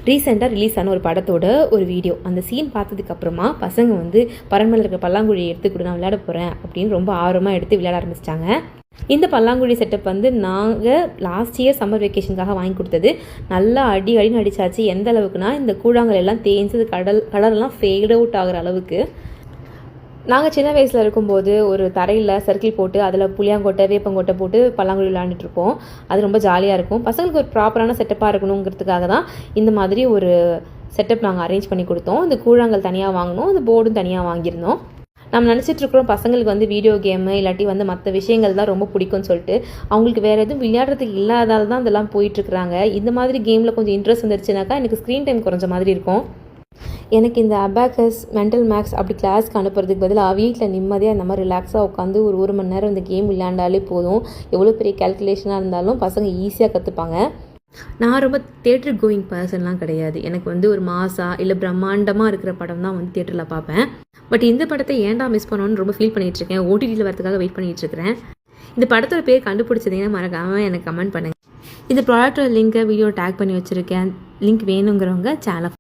ரீசெண்டாக ரிலீஸ் ஆன ஒரு படத்தோட ஒரு வீடியோ. அந்த சீன் பார்த்ததுக்கப்புறமா பசங்க வந்து பரண்மேல இருக்க பல்லாங்குழியை எடுத்துக்கிட்டு நான் விளையாட போகிறேன் அப்படின்னு ரொம்ப ஆர்வமாக எடுத்து விளையாட ஆரம்பிச்சிட்டாங்க. இந்த பல்லாங்குழி செட்டப் வந்து நாங்கள் லாஸ்ட் இயர் சம்மர் வெக்கேஷனுக்காக வாங்கி கொடுத்தது. நல்லா அடின்னு அடித்தாச்சு. எந்த அளவுக்குனா இந்த கூழாங்கல் எல்லாம் தேய்ஞ்சது, கலரெல்லாம் ஃபேட் அவுட் ஆகிற அளவுக்கு. நாங்கள் சின்ன வயசில் இருக்கும்போது ஒரு தரையில் சர்க்கிள் போட்டு அதில் புளியாங்கொட்டை வேப்பங்கொட்டை போட்டு பல்லாங்குழி விளையாண்டுட்ருப்போம். அது ரொம்ப ஜாலியாக இருக்கும். பசங்களுக்கு ஒரு ப்ராப்பரான செட்டப்பாக இருக்கணுங்கிறதுக்காக தான் இந்த மாதிரி ஒரு செட்டப் நாங்கள் அரேஞ்ச் பண்ணி கொடுத்தோம். இந்த கூழாங்கல் தனியாக வாங்கினோம், இந்த போர்டும் தனியாக வாங்கியிருந்தோம். நம்ம நினச்சிட்ருக்குறோம் பசங்களுக்கு வந்து வீடியோ கேமு இல்லாட்டி வந்து மற்ற விஷயங்கள் தான் ரொம்ப பிடிக்கும்னு சொல்லிட்டு. அவங்களுக்கு வேறு எதுவும் விளையாடுறதுக்கு இல்லாதால தான் இதெல்லாம் போயிட்டுருக்குறாங்க. இந்த மாதிரி கேமில் கொஞ்சம் இன்ட்ரெஸ்ட் வந்துருச்சுனாக்கா எனக்கு ஸ்க்ரீன் டைம் குறைஞ்ச மாதிரி இருக்கும். எனக்கு இந்த அபாக்கஸ், மென்டல் மேக்ஸ் அப்படி கிளாஸ்க்கு அனுப்புறதுக்கு பதிலாக வீட்டில் நிம்மதியாக இந்த மாதிரி ரிலாக்ஸாக உட்காந்து ஒரு மணி நேரம் இந்த கேம் விளையாண்டாலே போதும். எவ்வளோ பெரிய கேல்குலேஷனாக இருந்தாலும் பசங்க ஈஸியாக கற்றுப்பாங்க. நான் ரொம்ப தேட்டர் கோயிங் பர்சன்லாம் கிடையாது. எனக்கு வந்து ஒரு மாசா இல்லை பிரம்மாண்டமாக இருக்கிற படம் தான் வந்து தேட்டரில் பார்ப்பேன். பட் இந்த படத்தை ஏன்டா மிஸ் பண்ணோன்னு ரொம்ப ஃபீல் பண்ணிகிட்ருக்கேன். ஓடிடியில் வரதுக்காக வெயிட் பண்ணிகிட்ருக்கிறேன். இந்த படத்தோட பேர் கண்டுபிடிச்சதீங்கன்னா மறக்காமல் எனக்கு கமெண்ட் பண்ணுங்கள். இந்த ப்ராடக்டோட லிங்க்கை வீடியோ டேக் பண்ணி வச்சுருக்கேன். லிங்க் வேணுங்கிறவங்க சேனல்